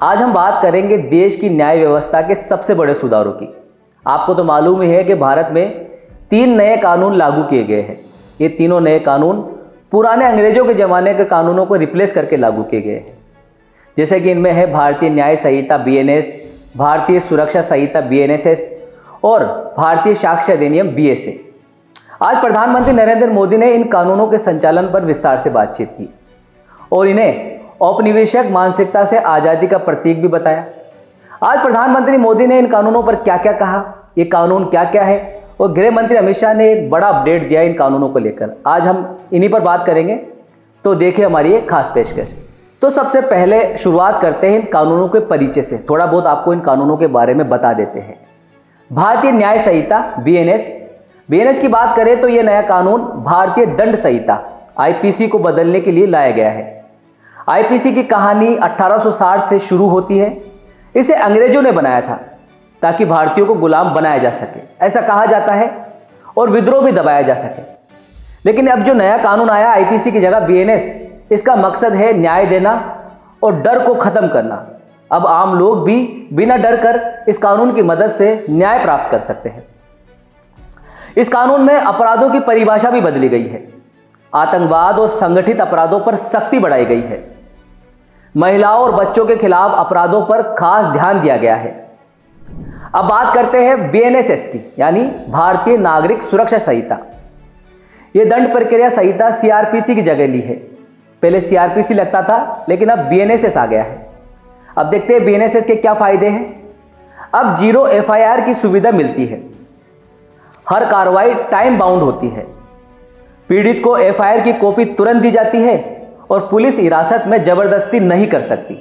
आज हम बात करेंगे देश की न्याय व्यवस्था के सबसे बड़े सुधारों की। आपको तो मालूम ही है कि भारत में 3 नए कानून लागू किए गए हैं। ये तीनों नए कानून पुराने अंग्रेजों के ज़माने के कानूनों को रिप्लेस करके लागू किए गए हैं। जैसे कि इनमें है भारतीय न्याय संहिता BNS, भारतीय सुरक्षा संहिता BNSS और भारतीय साक्ष्य अधिनियम BSA। आज प्रधानमंत्री नरेंद्र मोदी ने इन कानूनों के संचालन पर विस्तार से बातचीत की और इन्हें औपनिवेशिक मानसिकता से आज़ादी का प्रतीक भी बताया। आज प्रधानमंत्री मोदी ने इन कानूनों पर क्या क्या कहा, ये कानून क्या क्या है, और गृह मंत्री अमित शाह ने एक बड़ा अपडेट दिया इन कानूनों को लेकर। आज हम इन्हीं पर बात करेंगे, तो देखिए हमारी एक खास पेशकश। तो सबसे पहले शुरुआत करते हैं इन कानूनों के परिचय से। थोड़ा बहुत आपको इन कानूनों के बारे में बता देते हैं। भारतीय न्याय संहिता BNS की बात करें तो यह नया कानून भारतीय दंड संहिता IPC को बदलने के लिए लाया गया है। IPC की कहानी 1860 से शुरू होती है। इसे अंग्रेजों ने बनाया था ताकि भारतीयों को गुलाम बनाया जा सके, ऐसा कहा जाता है, और विद्रोह भी दबाया जा सके। लेकिन अब जो नया कानून आया IPC की जगह BNS, इसका मकसद है न्याय देना और डर को खत्म करना। अब आम लोग भी बिना डर कर इस कानून की मदद से न्याय प्राप्त कर सकते हैं। इस कानून में अपराधों की परिभाषा भी बदली गई है। आतंकवाद और संगठित अपराधों पर सख्ती बढ़ाई गई है। महिलाओं और बच्चों के खिलाफ अपराधों पर खास ध्यान दिया गया है। अब बात करते हैं BNSS की, यानी भारतीय नागरिक सुरक्षा संहिता। यह दंड प्रक्रिया संहिता CRPC की जगह ली है। पहले CRPC लगता था, लेकिन अब BNSS आ गया है। अब देखते हैं BNSS के क्या फायदे हैं। अब 0 FIR की सुविधा मिलती है। हर कार्रवाई टाइम बाउंड होती है। पीड़ित को FIR की कॉपी तुरंत दी जाती है और पुलिस हिरासत में जबरदस्ती नहीं कर सकती।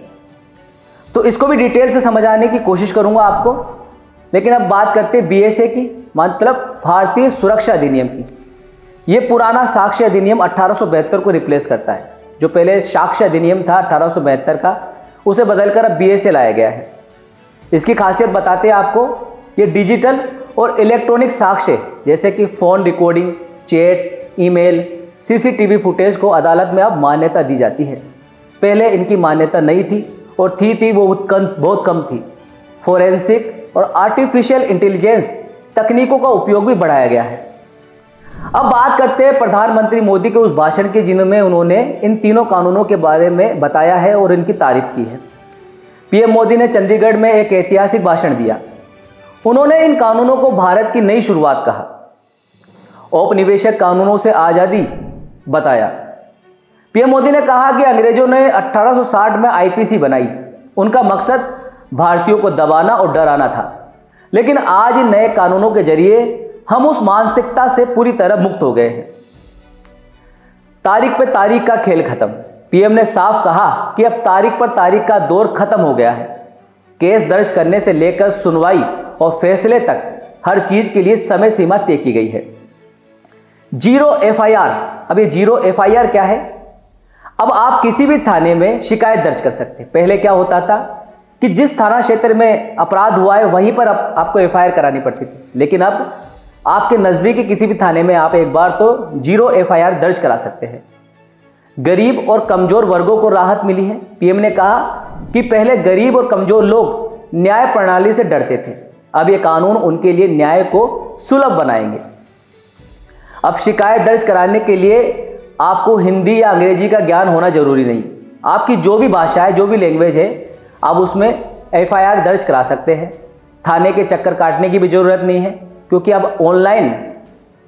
तो इसको भी डिटेल से समझाने की कोशिश करूंगा आपको। लेकिन अब बात करते हैं BSA की, मतलब भारतीय सुरक्षा अधिनियम की। यह पुराना साक्ष्य अधिनियम 1872 को रिप्लेस करता है। जो पहले साक्ष्य अधिनियम था 1872 का, उसे बदलकर अब BSA लाया गया है। इसकी खासियत बताते हैं आपको। ये डिजिटल और इलेक्ट्रॉनिक साक्ष्य जैसे कि phone recording, chat, email, CCTV footage को अदालत में अब मान्यता दी जाती है। पहले इनकी मान्यता नहीं थी, और थी वो बहुत कम थी। फोरेंसिक और आर्टिफिशियल इंटेलिजेंस तकनीकों का उपयोग भी बढ़ाया गया है। अब बात करते हैं प्रधानमंत्री मोदी के उस भाषण की जिनमें उन्होंने इन तीनों कानूनों के बारे में बताया है और इनकी तारीफ की है। PM मोदी ने चंडीगढ़ में एक ऐतिहासिक भाषण दिया। उन्होंने इन कानूनों को भारत की नई शुरुआत कहा। औपनिवेशिक कानूनों से आज़ादी बताया। PM मोदी ने कहा कि अंग्रेजों ने 1860 में IPC बनाई। उनका मकसद भारतीयों को दबाना और डराना था। लेकिन आज इन नए कानूनों के जरिए हम उस मानसिकता से पूरी तरह मुक्त हो गए हैं। तारीख पे तारीख का खेल खत्म। PM ने साफ कहा कि अब तारीख पर तारीख का दौर खत्म हो गया है। केस दर्ज करने से लेकर सुनवाई और फैसले तक हर चीज के लिए समय सीमा तय की गई है। 0 FIR। अब ये 0 FIR क्या है? अब आप किसी भी थाने में शिकायत दर्ज कर सकते हैं। पहले क्या होता था कि जिस थाना क्षेत्र में अपराध हुआ है वहीं पर आपको FIR करानी पड़ती थी। लेकिन अब आपके नज़दीकी किसी भी थाने में आप एक बार तो 0 FIR दर्ज करा सकते हैं। गरीब और कमजोर वर्गों को राहत मिली है। PM ने कहा कि पहले गरीब और कमजोर लोग न्याय प्रणाली से डरते थे। अब ये कानून उनके लिए न्याय को सुलभ बनाएंगे। अब शिकायत दर्ज कराने के लिए आपको हिंदी या अंग्रेजी का ज्ञान होना जरूरी नहीं। आपकी जो भी भाषा है, जो भी लैंग्वेज है, आप उसमें FIR दर्ज करा सकते हैं। थाने के चक्कर काटने की भी जरूरत नहीं है, क्योंकि अब ऑनलाइन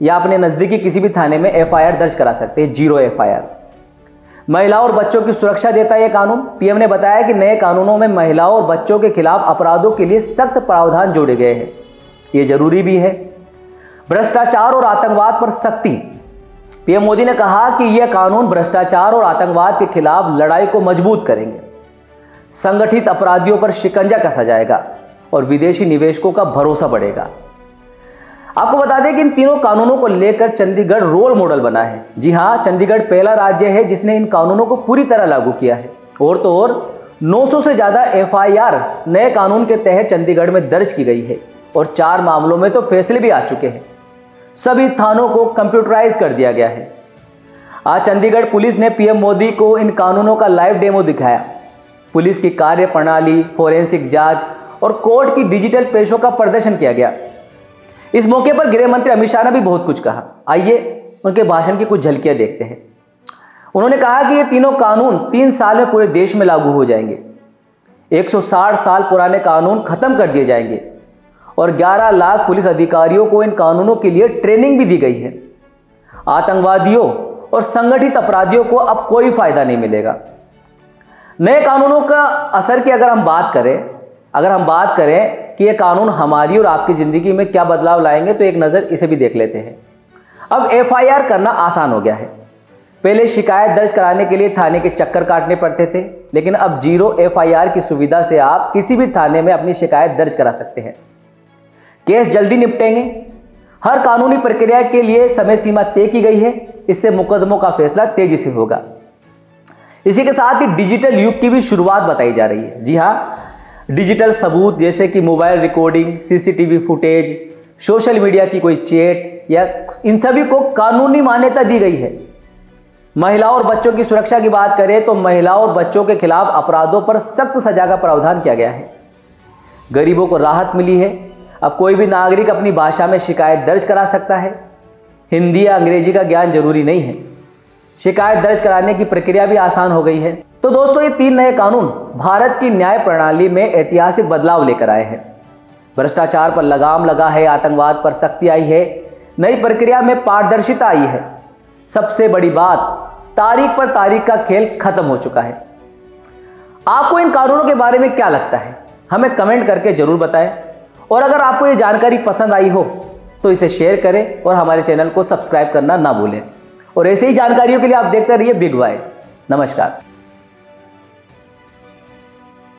या अपने नज़दीकी किसी भी थाने में FIR दर्ज करा सकते हैं। 0 FIR। महिलाओं और बच्चों की सुरक्षा देता है यह कानून। PM ने बताया कि नए कानूनों में महिलाओं और बच्चों के खिलाफ अपराधों के लिए सख्त प्रावधान जोड़े गए हैं। ये जरूरी भी है। भ्रष्टाचार और आतंकवाद पर सख्ती। PM मोदी ने कहा कि यह कानून भ्रष्टाचार और आतंकवाद के खिलाफ लड़ाई को मजबूत करेंगे। संगठित अपराधियों पर शिकंजा कसा जाएगा और विदेशी निवेशकों का भरोसा बढ़ेगा। आपको बता दें कि इन तीनों कानूनों को लेकर चंडीगढ़ रोल मॉडल बना है। जी हाँ, चंडीगढ़ पहला राज्य है जिसने इन कानूनों को पूरी तरह लागू किया है। और तो और 900 से ज़्यादा FIR नए कानून के तहत चंडीगढ़ में दर्ज की गई है, और 4 मामलों में तो फैसले भी आ चुके हैं। सभी थानों को कंप्यूटराइज कर दिया गया है। आज चंडीगढ़ पुलिस ने PM मोदी को इन कानूनों का लाइव डेमो दिखाया। पुलिस की कार्य प्रणाली, फोरेंसिक जांच और कोर्ट की डिजिटल पेशों का प्रदर्शन किया गया। इस मौके पर गृह मंत्री अमित शाह ने भी बहुत कुछ कहा। आइए उनके भाषण की कुछ झलकियां देखते हैं। उन्होंने कहा कि ये तीनों कानून 3 साल में पूरे देश में लागू हो जाएंगे। 160 साल पुराने कानून खत्म कर दिए जाएंगे और 11 लाख पुलिस अधिकारियों को इन कानूनों के लिए ट्रेनिंग भी दी गई है। आतंकवादियों और संगठित अपराधियों को अब कोई फायदा नहीं मिलेगा। नए कानूनों का असर की अगर हम बात करें कि ये कानून हमारी और आपकी ज़िंदगी में क्या बदलाव लाएंगे, तो एक नज़र इसे भी देख लेते हैं। अब FIR करना आसान हो गया है। पहले शिकायत दर्ज कराने के लिए थाने के चक्कर काटने पड़ते थे, लेकिन अब 0 FIR की सुविधा से आप किसी भी थाने में अपनी शिकायत दर्ज करा सकते हैं। केस जल्दी निपटेंगे। हर कानूनी प्रक्रिया के लिए समय सीमा तय की गई है। इससे मुकदमों का फैसला तेजी से होगा। इसी के साथ ही डिजिटल युग की भी शुरुआत बताई जा रही है। जी हाँ, डिजिटल सबूत जैसे कि mobile recording, CCTV footage, social media की कोई चैट, या इन सभी को कानूनी मान्यता दी गई है। महिलाओं और बच्चों की सुरक्षा की बात करें तो महिलाओं और बच्चों के खिलाफ अपराधों पर सख्त सजा का प्रावधान किया गया है। गरीबों को राहत मिली है। अब कोई भी नागरिक अपनी भाषा में शिकायत दर्ज करा सकता है। हिंदी या अंग्रेजी का ज्ञान जरूरी नहीं है। शिकायत दर्ज कराने की प्रक्रिया भी आसान हो गई है। तो दोस्तों, ये 3 नए कानून भारत की न्याय प्रणाली में ऐतिहासिक बदलाव लेकर आए हैं। भ्रष्टाचार पर लगाम लगा है, आतंकवाद पर सख्ती आई है, नई प्रक्रिया में पारदर्शिता आई है। सबसे बड़ी बात, तारीख पर तारीख का खेल खत्म हो चुका है। आपको इन कानूनों के बारे में क्या लगता है, हमें कमेंट करके जरूर बताएं। और अगर आपको ये जानकारी पसंद आई हो तो इसे शेयर करें और हमारे चैनल को सब्सक्राइब करना ना भूलें। और ऐसे ही जानकारियों के लिए आप देखते रहिए बिग वाई। नमस्कार।